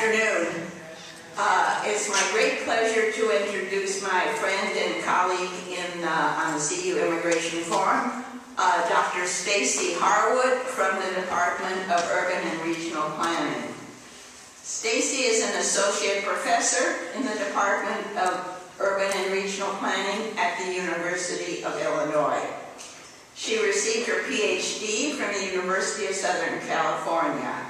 afternoon. It's my great pleasure to introduce my friend and colleague on the CU Immigration Forum, Dr. Stacy Harwood from the Department of Urban and Regional Planning. Stacy is an associate professor in the Department of Urban and Regional Planning at the University of Illinois. She received her PhD from the University of Southern California.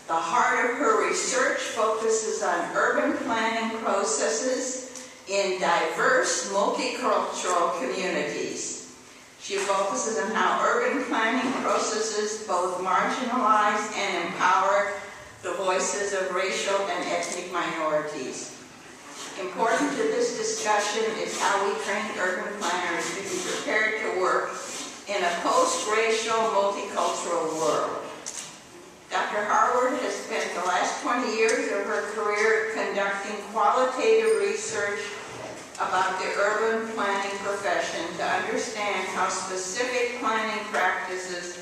The heart of her research focuses on urban planning processes in diverse multicultural communities. She focuses on how urban planning processes both marginalize and empower the voices of racial and ethnic minorities. Important to this discussion is how we train urban planners to be prepared to work in a post-racial, multicultural world. Dr. Harwood has spent the last 20 years of her career conducting qualitative research about the urban planning profession to understand how specific planning practices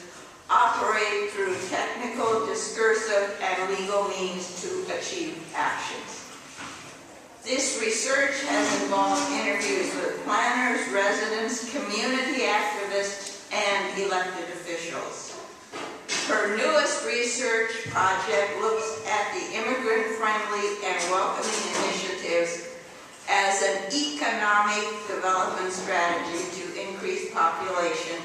operate through technical, discursive, and legal means to achieve actions. This research has involved interviews with planners, residents, community activists, and elected officials. Her newest research project looks at the immigrant-friendly and welcoming initiatives as an economic development strategy to increase population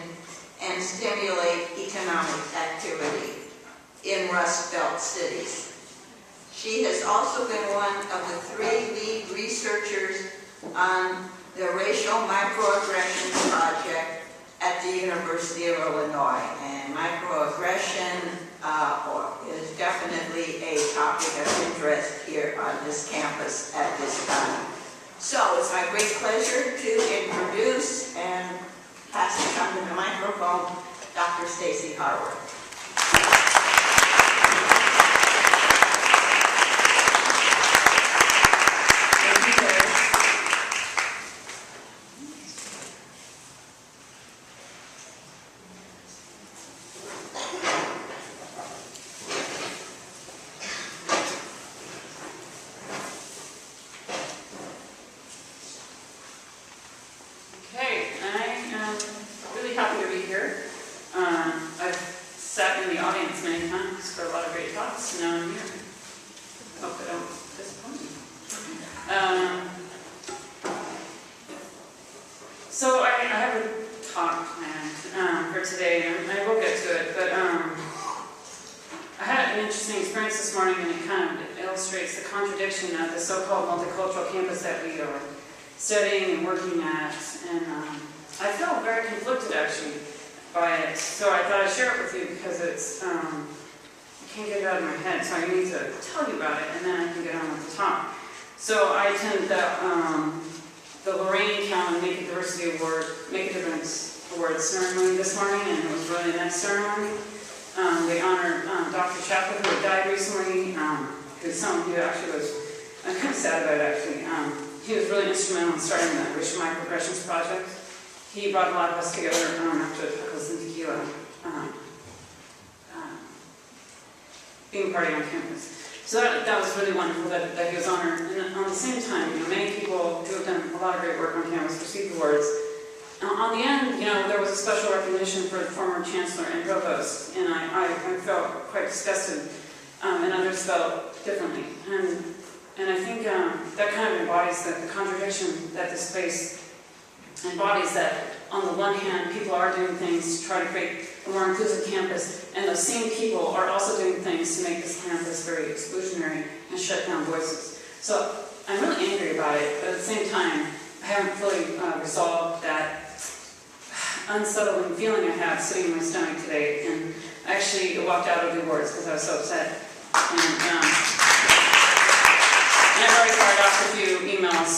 and stimulate economic activity in Rust Belt cities. She has also been one of the 3 lead researchers on the Racial Microaggressions project at the University of Illinois. And microaggression is definitely a topic of interest here on this campus at this time. So it's my great pleasure to introduce and pass it on to the microphone, Dr. Stacy Harwood. So I have a talk planned for today, and I will get to it, but I had an interesting experience this morning, and it kind of illustrates the contradiction of the so-called multicultural campus that we are studying and working at, and I felt very conflicted, actually, by it, so I thought I'd share it with you because it's, I can't get it out of my head, so I need to tell you about it, and then I can get on with the talk. So I attended the Lorraine County Make a Diversity Award, Make a Difference Award ceremony this morning, and it was really a nice ceremony. They honored Dr. Chaplin, who died recently, who's someone who actually was, I'm kind of sad about it actually. He was really instrumental in starting the Racial Microaggressions project. He brought a lot of us together after the Pickles and Tequila being party on campus. So that was really wonderful that he was honored. And on the same time, many people who have done a lot of great work on campus received awards. On the end, there was a special recognition for the former chancellor and provost, and I felt quite disgusted, and others felt differently. And I think that kind of embodies the contradiction that this space embodies, that on the one hand, people are doing things to try to create a more inclusive campus, and those same people are also doing things to make this campus very exclusionary and shut down voices. So I'm really angry about it, but at the same time, I haven't fully resolved that unsettling feeling I have sitting in my stomach today, and I actually walked out of the awards because I was so upset. And I've already fired off a few emails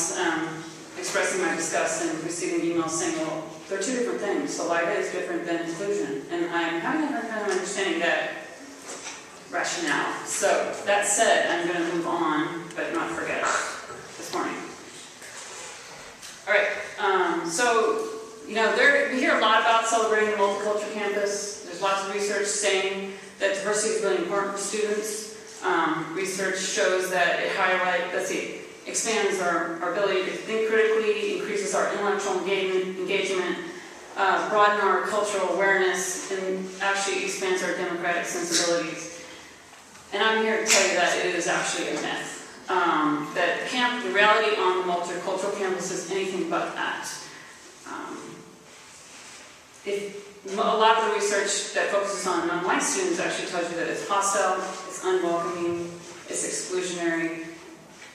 expressing my disgust and receiving emails saying, well, they're 2 different things. So life is different than inclusion. And I'm having a hard time understanding that rationale. So that said, I'm going to move on, but not forget this morning. All right. So, we hear a lot about celebrating the multicultural campus. There's lots of research saying that diversity is really important for students. Research shows that it expands our ability to think critically, increases our intellectual engagement, broaden our cultural awareness, and actually expands our democratic sensibilities. And I'm here to tell you that it is actually a myth. That the reality on the multicultural campus is anything but that. A lot of the research that focuses on non-white students actually tells you that it's hostile, it's unwelcoming, it's exclusionary,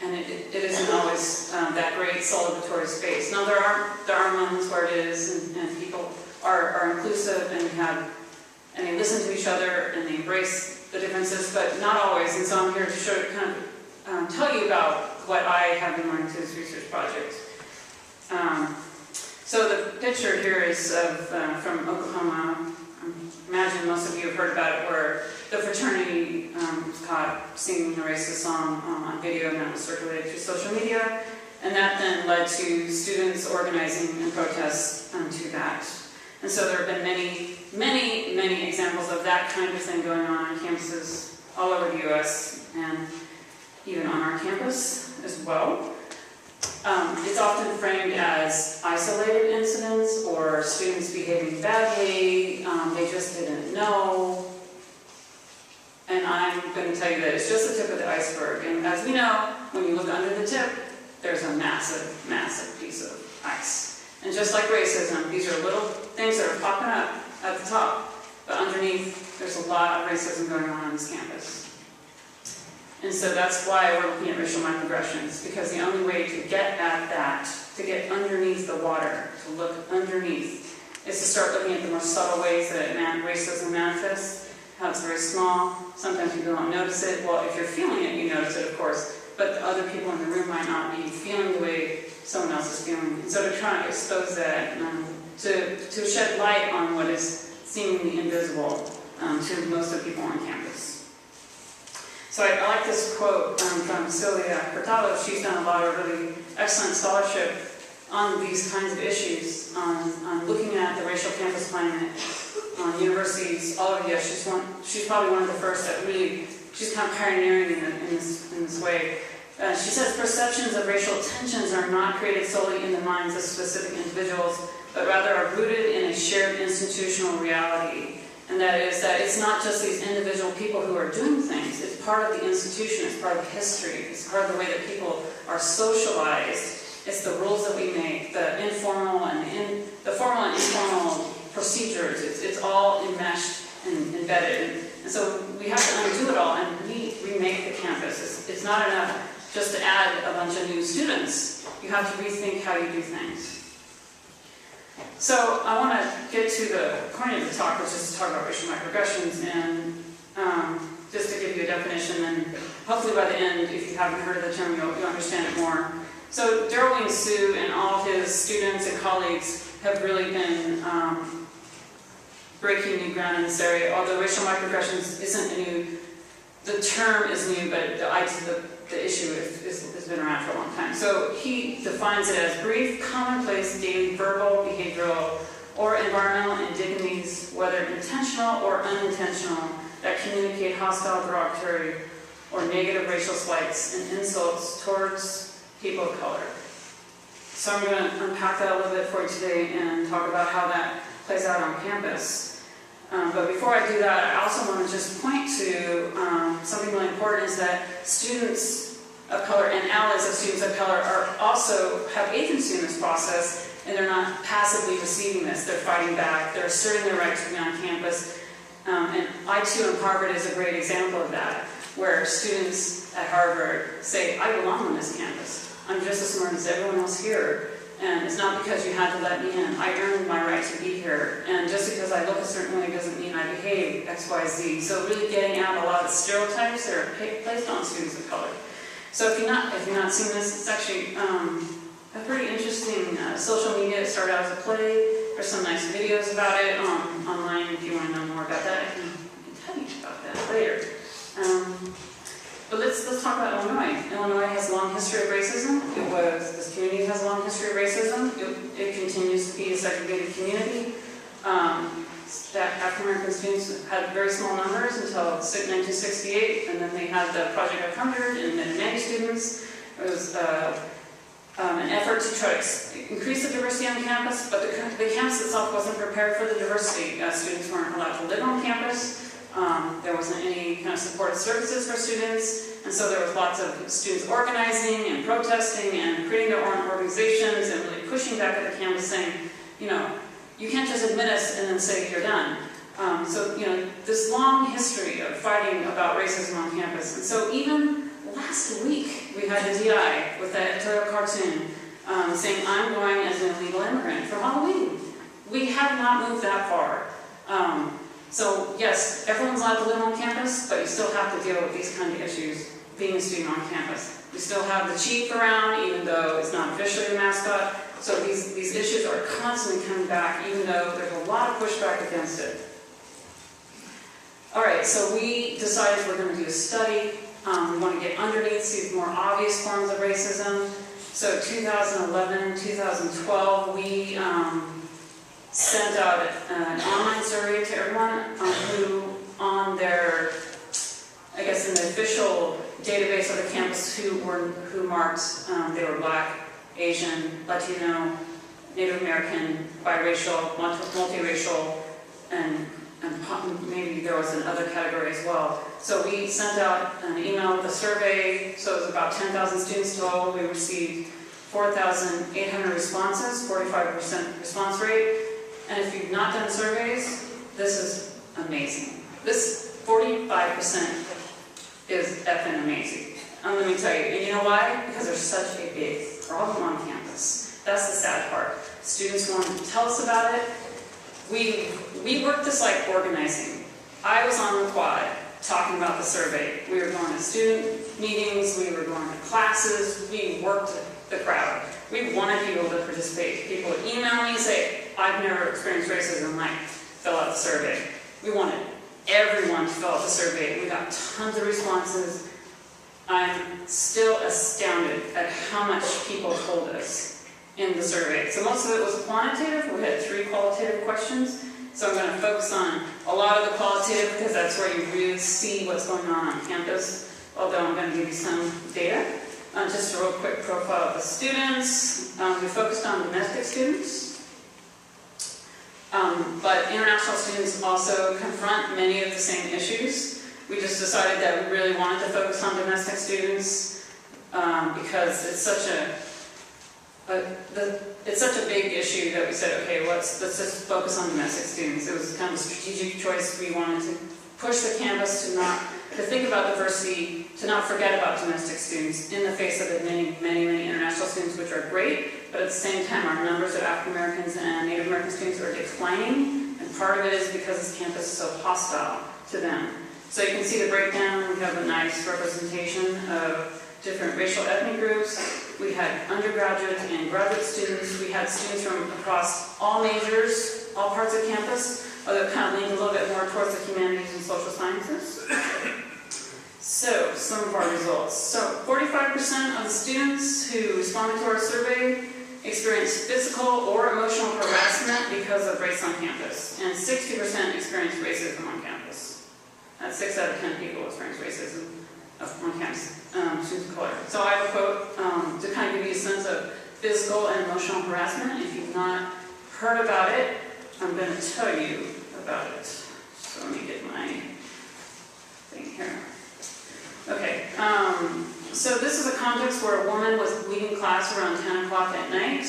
and it isn't always that great celebratory space. Now there are moments where it is, and people are inclusive and they listen to each other and they embrace the differences, but not always. And so I'm here to tell you about what I have been learning through this research project. So the picture here is from Oklahoma. I imagine most of you have heard about it, where the fraternity was caught singing a racist song on video, and that was circulated through social media. And that then led to students organizing and protests to that. And so there have been many examples of that kind of thing going on campuses all over the U.S. and even on our campus as well. It's often framed as isolated incidents or students behaving badly, they just didn't know. And I'm going to tell you that it's just the tip of the iceberg. And as we know, when you look under the tip, there's a massive, massive piece of ice. And just like racism, these are little things that are popping up at the top, but underneath, there's a lot of racism going on this campus. And so that's why we're looking at racial microaggressions, because the only way to get at that, to get underneath the water, to look underneath, is to start looking at the more subtle ways that racism manifests, how it's very small. Sometimes people don't notice it. Well, if you're feeling it, you notice it, of course, but the other people in the room might not be feeling the way someone else is feeling. And so to try to expose that, to shed light on what is seemingly invisible to most of the people on campus. So I like this quote from Sylvia Hurtado. She's done a lot of really excellent scholarship on these kinds of issues, on looking at the racial campus climate on universities all over the US. She's probably one of the first that really, she's kind of pioneering in this way. She says perceptions of racial tensions are not created solely in the minds of specific individuals, but rather are rooted in a shared institutional reality. And that is that it's not just these individual people who are doing things, it's part of the institution, it's part of history, it's part of the way that people are socialized, it's the rules that we make, the formal and informal procedures, it's all enmeshed and embedded. And so we have to undo it all and remake the campus. It's not enough just to add a bunch of new students. You have to rethink how you do things. So I want to get to the point of the talk, which is to talk about racial microaggressions, and just to give you a definition, and hopefully by the end, if you haven't heard of the term, you'll understand it more. So Daryl Wayne Sue and all of his students and colleagues have really been breaking new ground in this area. Although racial microaggressions isn't new, the term is new, but the issue has been around for a long time. So he defines it as brief, commonplace, daily, verbal, behavioral, or environmental indignities, whether intentional or unintentional, that communicate hostile, derogatory, or negative racial slights and insults towards people of color. So I'm going to unpack that a little bit for you today and talk about how that plays out on campus. But before I do that, I also want to just point to something really important, is that students of color and allies of students of color also have agency in this process, and they're not passively receiving this. They're fighting back. They're asserting their right to be on campus. And I too in Harvard is a great example of that, where students at Harvard say, I belong on this campus. I'm just as smart as everyone else here. And it's not because you had to let me in. I earned my right to be here. And just because I look a certain way doesn't mean I behave X, Y, Z. So really getting out a lot of the stereotypes that are placed on students of color. So if you've not seen this, it's actually a pretty interesting social media. It started out as a play. There's some nice videos about it online if you want to know more about that. I can tell you about that later. But let's talk about Illinois. Illinois has a long history of racism. This community has a long history of racism. It continues to be a segregated community. that African-American students had very small numbers until 1968, and then they had the Project 100 and then many students. It was an effort to try to increase the diversity on campus, but the campus itself wasn't prepared for the diversity. Students weren't allowed to live on campus. There wasn't any kind of supportive services for students, and so there was lots of students organizing and protesting and creating their own organizations and really pushing back at the campus saying, you know, you can't just admit us and then say you're done. So, you know, this long history of fighting about racism on campus. And so even last week, we had the DI with that editorial cartoon saying, I'm going as an illegal immigrant for Halloween. We have not moved that far. So yes, everyone's allowed to live on campus, but you still have to deal with these kind of issues being a student on campus. We still have the chief around, even though it's not officially the mascot. So these issues are constantly coming back, even though there's a lot of pushback against it. All right, so we decided we're going to do a study. We want to get underneath these more obvious forms of racism. So 2011, 2012, we sent out an online survey to everyone who on their, I guess in the official database of the campus who marked they were Black, Asian, Latino, Native American, biracial, multiracial, and maybe there was another category as well. So we sent out an email with a survey, so it was about 10,000 students total. We received 4,800 responses, 45% response rate. And if you've not done surveys, this is amazing. This 45% is effing amazing. Let me tell you, and you know why? Because there's such a big problem on campus. That's the sad part. Students want to tell us about it. We worked this like organizing. I was on the quad talking about the survey. We were going to student meetings, we were going to classes, we worked the crowd. We wanted people to participate. People would email me and say, I've never experienced racism, like, fill out the survey. We wanted everyone to fill out the survey. We got tons of responses. I'm still astounded at how much people told us in the survey. So most of it was quantitative. We had 3 qualitative questions. So I'm going to focus on a lot of the qualitative because that's where you really see what's going on campus, although I'm going to give you some data. Just a real quick profile of the students. We focused on domestic students, but international students also confront many of the same issues. We just decided that we really wanted to focus on domestic students because it's such a big issue that we said, okay, let's just focus on domestic students. It was kind of a strategic choice. We wanted to push the campus to think about diversity, to not forget about domestic students in the face of the many international students, which are great, but at the same time our numbers of African Americans and Native American students are declining, and part of it is because this campus is so hostile to them. So you can see the breakdown. We have a nice representation of different racial ethnic groups. We had undergraduate and graduate students. We had students from across all majors, all parts of campus, although it kind of leaned a little bit more towards the humanities and social sciences. So, some of our results. So, 45% of the students who responded to our survey experienced physical or emotional harassment because of race on campus, and 60% experienced racism on campus. That's 6 out of 10 people experience racism on campus, students of color. So I have a quote to kind of give you a sense of physical and emotional harassment. If you've not heard about it, I'm going to tell you about it. So let me get my thing here. Okay, so this is a context where a woman was leaving class around 10 o'clock at night.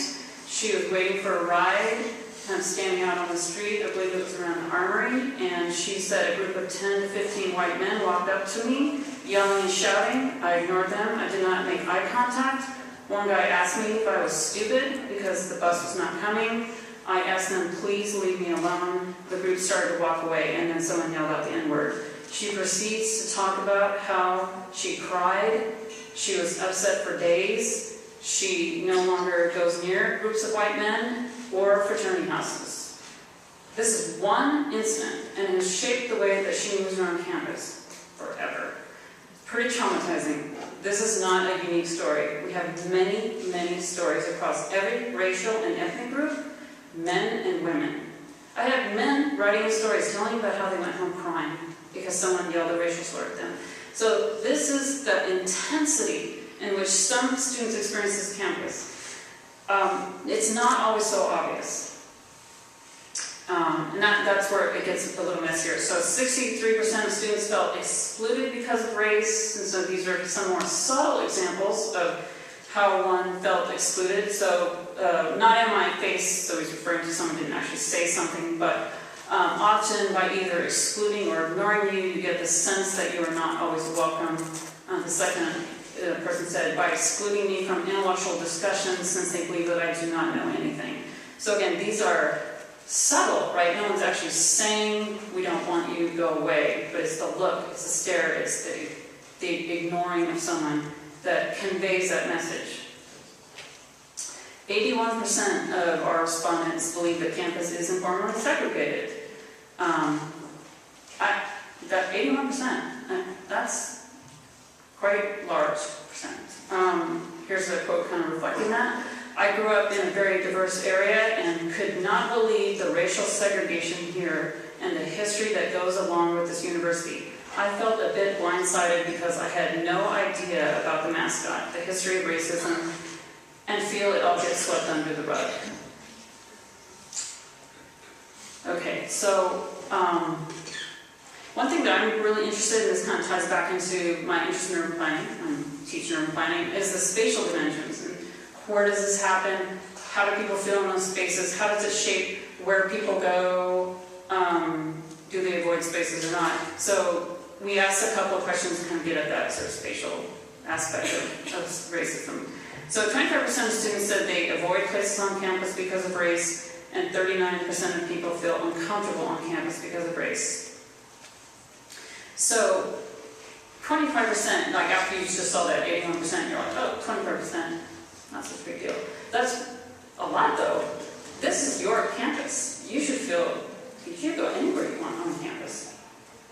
She was waiting for a ride, kind of standing out on the street. I believe it was around the Armory, and she said a group of 10 to 15 white men walked up to me, yelling and shouting. I ignored them. I did not make eye contact. One guy asked me if I was stupid because the bus was not coming. I asked them, please leave me alone. The group started to walk away, and then someone yelled out the N-word. She proceeds to talk about how she cried. She was upset for days. She no longer goes near groups of white men or fraternity houses. This is one incident, and it has shaped the way that she moves around campus forever. Pretty traumatizing. This is not a unique story. We have many stories across every racial and ethnic group, men and women. I had men writing stories telling about how they went home crying because someone yelled a racial slur at them. So this is the intensity in which some students experience this campus. It's not always so obvious. And that's where it gets a little messier. So 63% of students felt excluded because of race, and so these are some more subtle examples of how one felt excluded. So not in my face, so he's referring to someone who didn't actually say something, but often by either excluding or ignoring you, you get the sense that you are not always welcome. The second person said, by excluding me from intellectual discussions since they believe that I do not know anything. So again, these are subtle, right? No one's actually saying, we don't want you to go away, but it's the look, it's the stare, it's the ignoring of someone that conveys that message. 81% of our respondents believe that campus is informally segregated. That 81%, that's quite large percent. Here's a quote kind of reflecting that. I grew up in a very diverse area and could not believe the racial segregation here and the history that goes along with this university. I felt a bit blindsided because I had no idea about the mascot, the history of racism, and feel it all gets swept under the rug. Okay, so one thing that I'm really interested in, this kind of ties back into my interest in urban planning, I'm teaching urban planning, is the spatial dimensions. And where does this happen? How do people feel in those spaces? How does it shape where people go? Do they avoid spaces or not? So we asked a couple of questions to kind of get at that sort of spatial aspect of racism. So 25% of students said they avoid places on campus because of race, and 39% of people feel uncomfortable on campus because of race. So 25%, like after you just saw that 81%, you're like, oh, 25%, not such a big deal. That's a lot though. This is your campus. You should go anywhere you want on campus,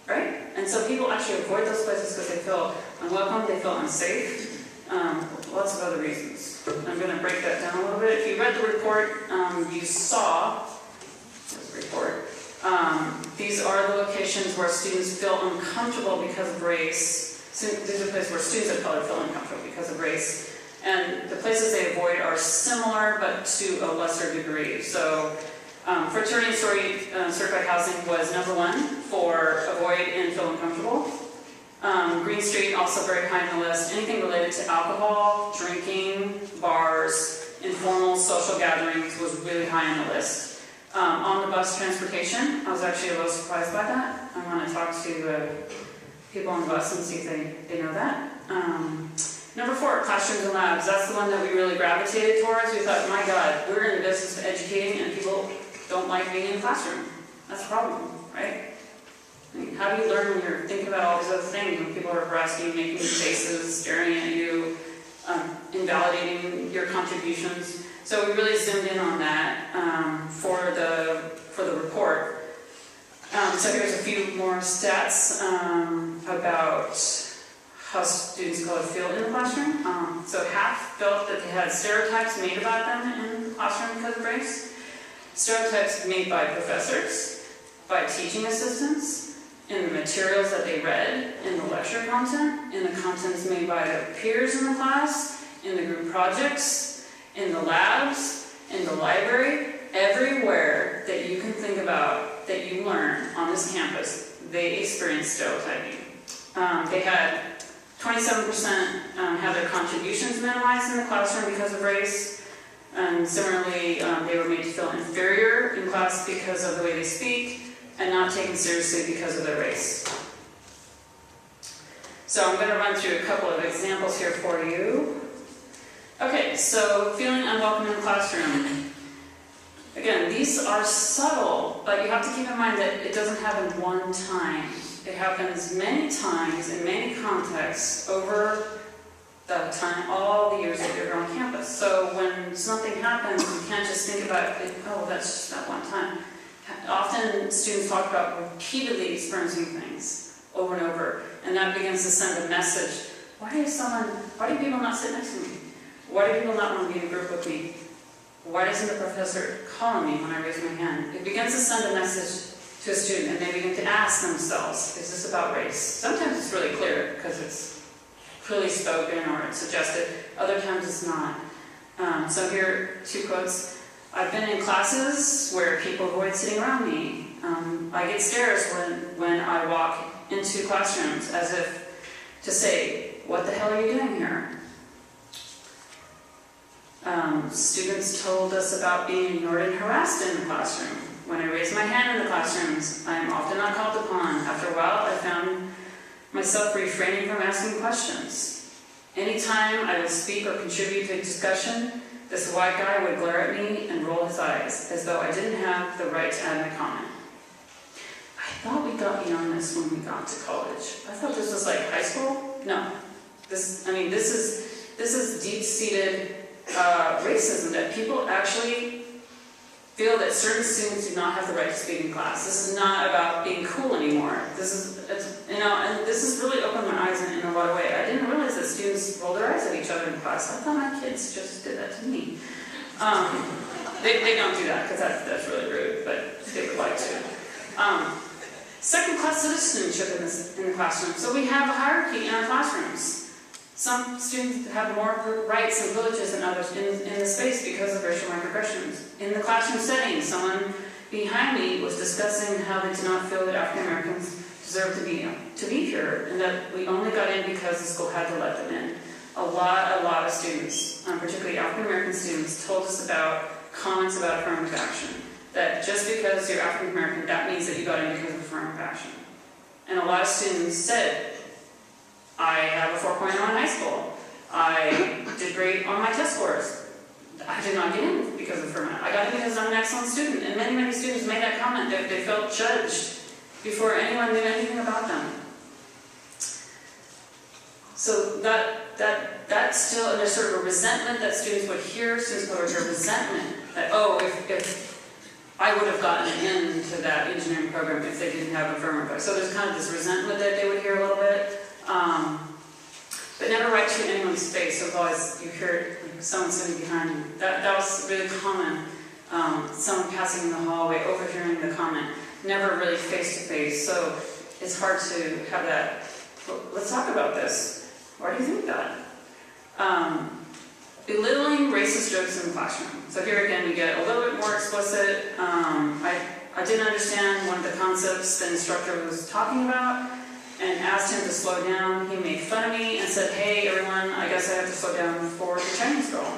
right? And so people actually avoid those places because they feel unwelcome, they feel unsafe, lots of other reasons. I'm going to break that down a little bit. If you read the report, you saw this report. These are the locations where students feel uncomfortable because of race. So these are the places where students of color feel uncomfortable because of race. And the places they avoid are similar, but to a lesser degree. So fraternity and sorority certified housing was number 1 for avoid and feel uncomfortable. Green Street, also very high on the list. Anything related to alcohol, drinking, bars, informal social gatherings was really high on the list. On the bus transportation, I was actually a little surprised by that. I want to talk to people on the bus and see if they know that. Number 4, classrooms and labs. That's the one that we really gravitated towards. We thought, my God, we're in the business of educating and people don't like being in the classroom. That's a problem, right? I mean, how do you learn when you're thinking about all these other things, when people are harassing you, making faces, staring at you, invalidating your contributions? So we really zoomed in on that for the report. So here's a few more stats about how students of color feel in the classroom. So half felt that they had stereotypes made about them in the classroom because of race. Stereotypes made by professors, by teaching assistants, in the materials that they read, in the lecture content, in the contents made by their peers in the class, in the group projects, in the labs, in the library, everywhere that you can think about that you learn on this campus, they experience stereotyping. They had 27% had their contributions minimized in the classroom because of race. And similarly, they were made to feel inferior in class because of the way they speak, and not taken seriously because of their race. So I'm going to run through a couple of examples here for you. Okay, so feeling unwelcome in the classroom. Again, these are subtle, but you have to keep in mind that it doesn't happen one time. It happens many times in many contexts over the time, all the years that you're on campus. So when something happens, you can't just think about it, oh, that's just that one time. Often students talk about repeatedly experiencing things over and over, and that begins to send a message. Why do people not sit next to me? Why do people not want to be in a group with me? why doesn't the professor call on me when I raise my hand? It begins to send a message to a student, and they begin to ask themselves, is this about race? Sometimes it's really clear because it's clearly spoken or it's suggested. Other times it's not. So here are 2 quotes. I've been in classes where people avoid sitting around me. I get stares when I walk into classrooms as if to say, what the hell are you doing here? Students told us about being ignored and harassed in the classroom. When I raise my hand in the classrooms, I am often not called upon. After a while, I found myself refraining from asking questions. Anytime I would speak or contribute to a discussion, this white guy would glare at me and roll his eyes, as though I didn't have the right to add my comment. I thought we got beyond this when we got to college. I thought this was like high school. No, this is deep-seated racism, that people actually feel that certain students do not have the right to speak in class. This is not about being cool anymore. And this has really opened my eyes in a lot of ways. I didn't realize that students roll their eyes at each other in class. I thought my kids just did that to me. They don't do that, because that's really rude, but they would like to. Second-class citizenship in the classroom. So we have a hierarchy in our classrooms. Some students have more rights and privileges than others in the space because of racial microaggressions. In the classroom setting, someone behind me was discussing how they did not feel that African Americans deserve to be here, and that we only got in because the school had to let them in. A lot of students, particularly African American students, told us about comments about affirmative action. That just because you're African American, that means that you got in because of affirmative action. And a lot of students said, I have a 4.0 in high school. I did great on my test scores. I did not get in because of affirmative. I got in because I'm an excellent student. And many students made that comment, that they felt judged before anyone knew anything about them. So that's still, and there's sort of a resentment that students would hear. Students would hear resentment that, oh, if I would have gotten into that engineering program if they didn't have affirmative. So there's kind of this resentment that they would hear a little bit. But never right to anyone's face, so always you hear someone sitting behind you. That was really common. Someone passing in the hallway, overhearing the comment, never really face to face. So it's hard to have that. Well, let's talk about this. Why do you think that? Belittling racist jokes in the classroom. So here again, we get a little bit more explicit. I didn't understand one of the concepts the instructor was talking about, and asked him to slow down. He made fun of me and said, hey everyone, I guess I have to slow down for the Chinese girl.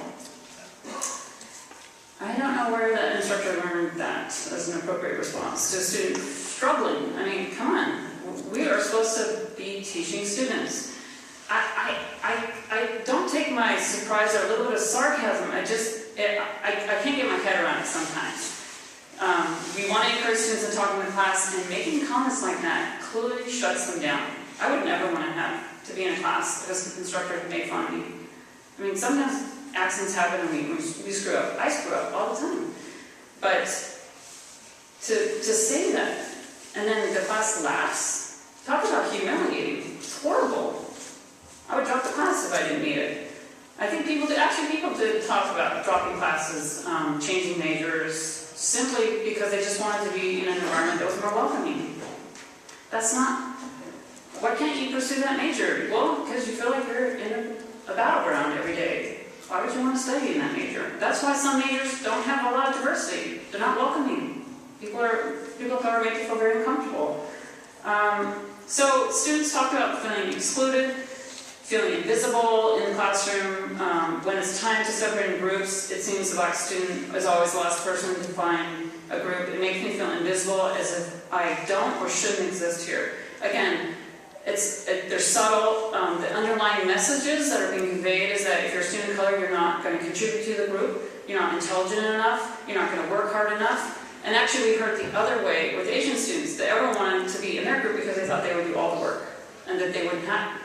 I don't know where that instructor learned that as an appropriate response to a student struggling. I mean, come on. We are supposed to be teaching students. I don't take my surprise or a little bit of sarcasm. I can't get my head around it sometimes. We want to encourage students to talk in the class, and making comments like that clearly shuts them down. I would never want to have to be in a class because the instructor made fun of me. I mean, sometimes accidents happen and we screw up. I screw up all the time. But to say that, and then the class laughs, talk about humiliating. It's horrible. I would drop the class if I didn't need it. I think people did talk about dropping classes, changing majors, simply because they just wanted to be in an environment that was more welcoming. That's not, why can't you pursue that major? Well, because you feel like you're in a battleground every day. Why would you want to study in that major? That's why some majors don't have a lot of diversity. They're not welcoming. People are made to feel very uncomfortable. So students talked about feeling excluded, feeling invisible in the classroom. When it's time to separate in groups, it seems the black student is always the last person to find a group. It makes me feel invisible, as if I don't or shouldn't exist here. Again, they're subtle. The underlying messages that are being conveyed is that if you're a student of color, you're not going to contribute to the group, you're not intelligent enough, you're not going to work hard enough. And actually we heard the other way with Asian students, that everyone wanted to be in their group because they thought they would do all the work, and that they wouldn't have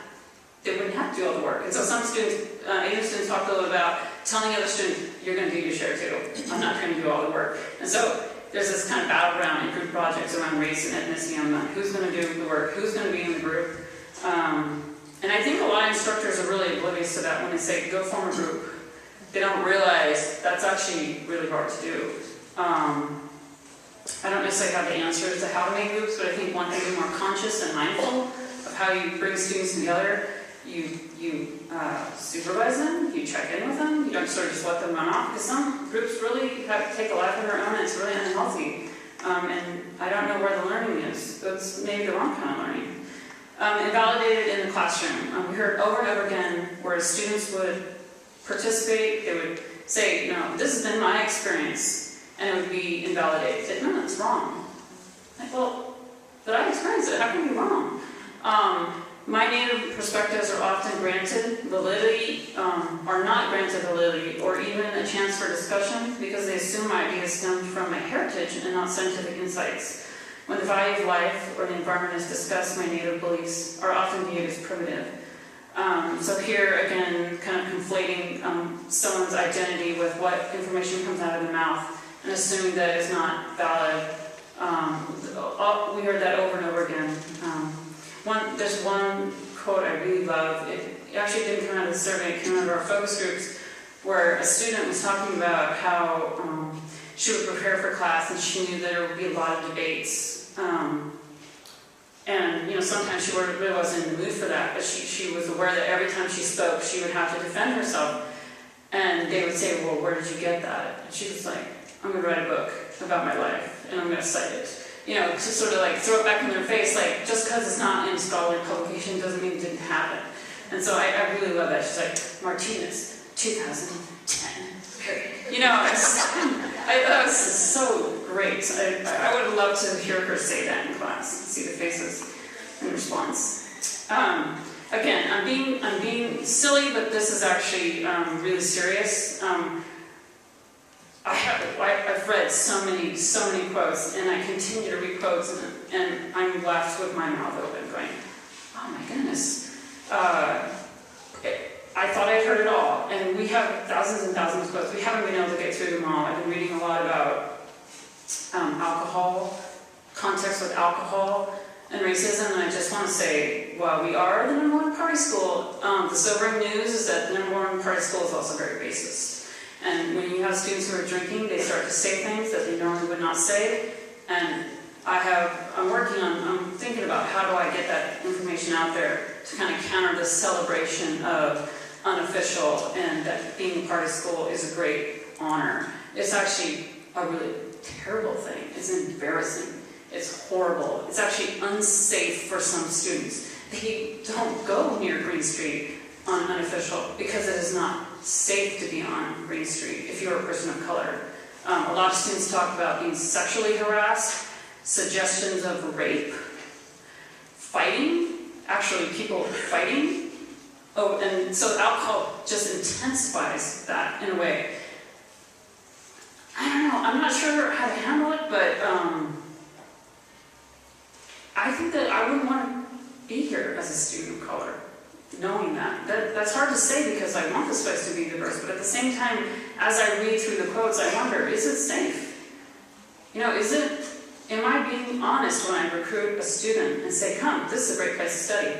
to do all the work. And so some students, Asian students, talked a little about telling the other students, you're going to do your share too. I'm not going to do all the work. And so there's this kind of battleground in group projects around race and ethnicity on who's going to do the work, who's going to be in the group. And I think a lot of instructors are really oblivious to that when they say, go form a group. they don't realize that's actually really hard to do. I don't necessarily have the answers to how to make groups, but I think one thing to be more conscious and mindful of how you bring students together. You supervise them, you check in with them, you don't sort of just let them run off, because some groups really have to take a life of their own, and it's really unhealthy. And I don't know where the learning is. It's maybe the wrong kind of learning. Invalidated in the classroom. We heard over and over again where students would participate, they would say, you know, this has been my experience, and it would be invalidated. No, that's wrong. Like, well, but I experienced it, how can it be wrong? My Native perspectives are often granted validity, are not granted validity, or even a chance for discussion, because they assume ideas stem from my heritage and not scientific insights. When the value of life or the environment is discussed, my Native beliefs are often viewed as primitive. So here, again, kind of conflating someone's identity with what information comes out of their mouth, and assuming that it's not valid. We heard that over and over again. There's one quote I really love. It actually didn't come out of the survey, it came out of our focus groups, where a student was talking about how she would prepare for class and she knew that there would be a lot of debates. And you know, sometimes she really wasn't in the mood for that, but she was aware that every time she spoke, she would have to defend herself. And they would say, well, where did you get that? And she was like, I'm going to write a book about my life, and I'm going to cite it. You know, to sort of like throw it back in their face, like, just because it's not in a scholarly publication doesn't mean it didn't happen. And so I really love that. She's like, Martinez, 2010, period. You know, that was so great. I would love to hear her say that in class, see the faces in response. Again, I'm being silly, but this is actually really serious. I've read so many quotes, and I continue to read quotes, and I'm left with my mouth open going, oh my goodness. I thought I'd heard it all, and we have thousands and thousands of quotes. We haven't been able to get through them all. I've been reading a lot about alcohol, context with alcohol, and racism, and I just want to say, while we are the #1 party school, the sobering news is that the #1 party school is also very racist. And when you have students who are drinking, they start to say things that they normally would not say. And I'm thinking about how do I get that information out there to kind of counter the celebration of unofficial, and that being a party school is a great honor. It's actually a really terrible thing. It's embarrassing. It's horrible. It's actually unsafe for some students. They don't go near Green Street on unofficial because it is not safe to be on Green Street if you're a person of color. A lot of students talk about being sexually harassed, suggestions of rape, fighting, actually people fighting. Oh, and so alcohol just intensifies that in a way. I don't know, I'm not sure how to handle it, but I think that I wouldn't want to be here as a student of color, knowing that's hard to say because I want the space to be diverse, but at the same time, as I read through the quotes, I wonder, is it safe? You know, am I being honest when I recruit a student and say, come, this is a great place to study.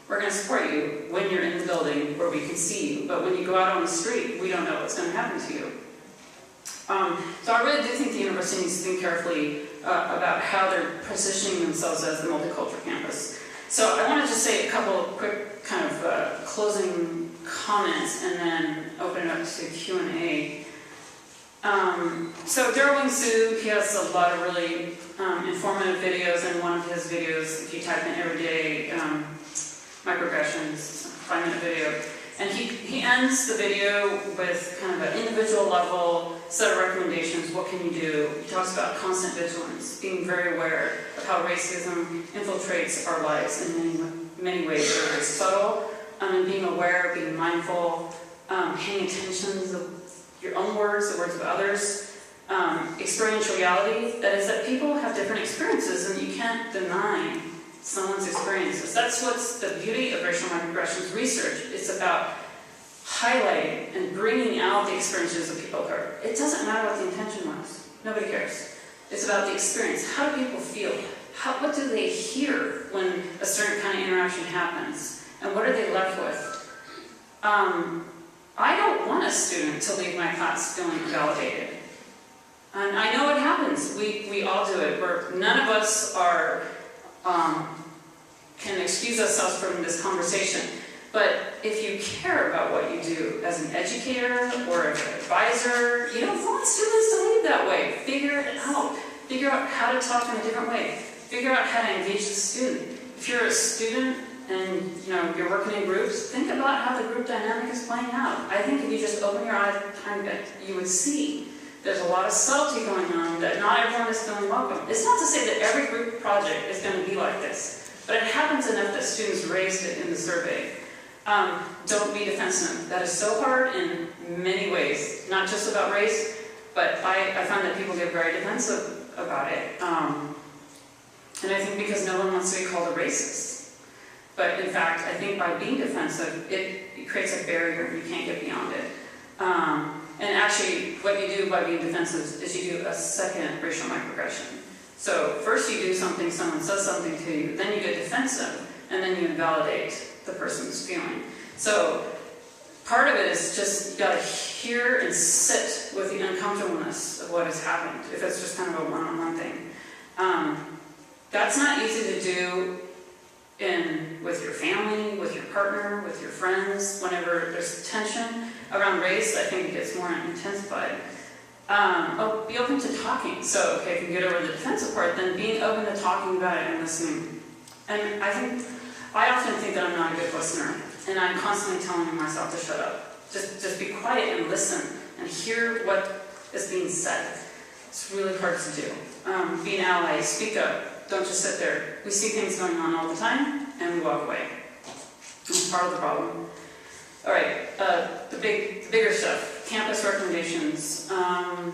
We're going to support you when you're in the building where we can see you, but when you go out on the street, we don't know what's going to happen to you. So I really do think the university needs to think carefully about how they're positioning themselves as the multicultural campus. So I want to just say a couple of quick kind of closing comments and then open it up to Q&A. So Darwin Su, he has a lot of really informative videos, and one of his videos, if you type in everyday microaggressions, 5-minute video, and he ends the video with kind of an individual level set of recommendations. What can you do? He talks about constant vigilance, being very aware of how racism infiltrates our lives in many ways, whether it's subtle, and being aware, being mindful, paying attention to your own words, the words of others, experiential reality, that is that people have different experiences and you can't deny someone's experiences. That's what's the beauty of racial microaggressions research. It's about highlighting and bringing out the experiences of people of color. It doesn't matter what the intention was. Nobody cares. It's about the experience. How do people feel? What do they hear when a certain kind of interaction happens? And what are they left with? I don't want a student to leave my class feeling validated. And I know it happens. We all do it. None of us are can excuse ourselves from this conversation. But if you care about what you do as an educator or as an advisor, you don't want students to leave that way. Figure it out. Figure out how to talk in a different way. Figure out how to engage the student. If you're a student and you're working in groups, think about how the group dynamic is playing out. I think if you just open your eyes a tiny bit, you would see there's a lot of subtlety going on, that not everyone is feeling welcome. It's not to say that every group project is going to be like this, but it happens enough that students raised it in the survey. Don't be defensive. That is so hard in many ways, not just about race, but I find that people get very defensive about it. And I think because no one wants to be called a racist. But in fact, I think by being defensive, it creates a barrier. You can't get beyond it. And actually, what you do by being defensive is you do a second racial microaggression. So first you do something, someone says something to you, then you get defensive, and then you invalidate the person's feeling. So part of it is just you gotta hear and sit with the uncomfortableness of what has happened, if it's just kind of a one-on-one thing. That's not easy to do with your family, with your partner, with your friends. Whenever there's tension around race, I think it gets more intensified. Be open to talking. So, okay, if you get over the defensive part, then being open to talking about it and listening. And I often think that I'm not a good listener, and I'm constantly telling myself to shut up. Just be quiet and listen and hear what is being said. It's really hard to do. Be an ally, speak up, don't just sit there. We see things going on all the time, and we walk away. It's part of the problem. All right, the bigger stuff, campus recommendations. I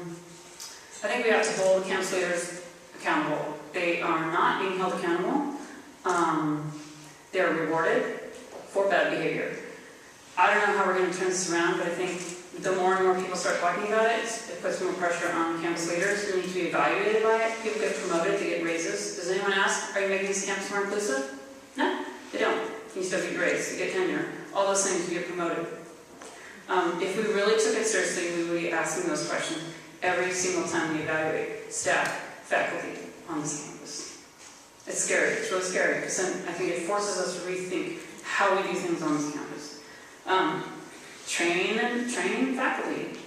think we have to hold campus leaders accountable. They are not being held accountable. They're rewarded for bad behavior. I don't know how we're going to turn this around, but I think the more and more people start talking about it, it puts more pressure on campus leaders who need to be evaluated by it. People get promoted, they get raises. Does anyone ask, are you making this campus more inclusive? No, they don't. You still get your raise, you get tenure. All those things, you get promoted. If we really took it seriously, we would be asking those questions every single time we evaluate staff, faculty on this campus. It's scary, it's really scary, because then I think it forces us to rethink how we do things on this campus. Train faculty.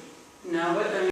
Know what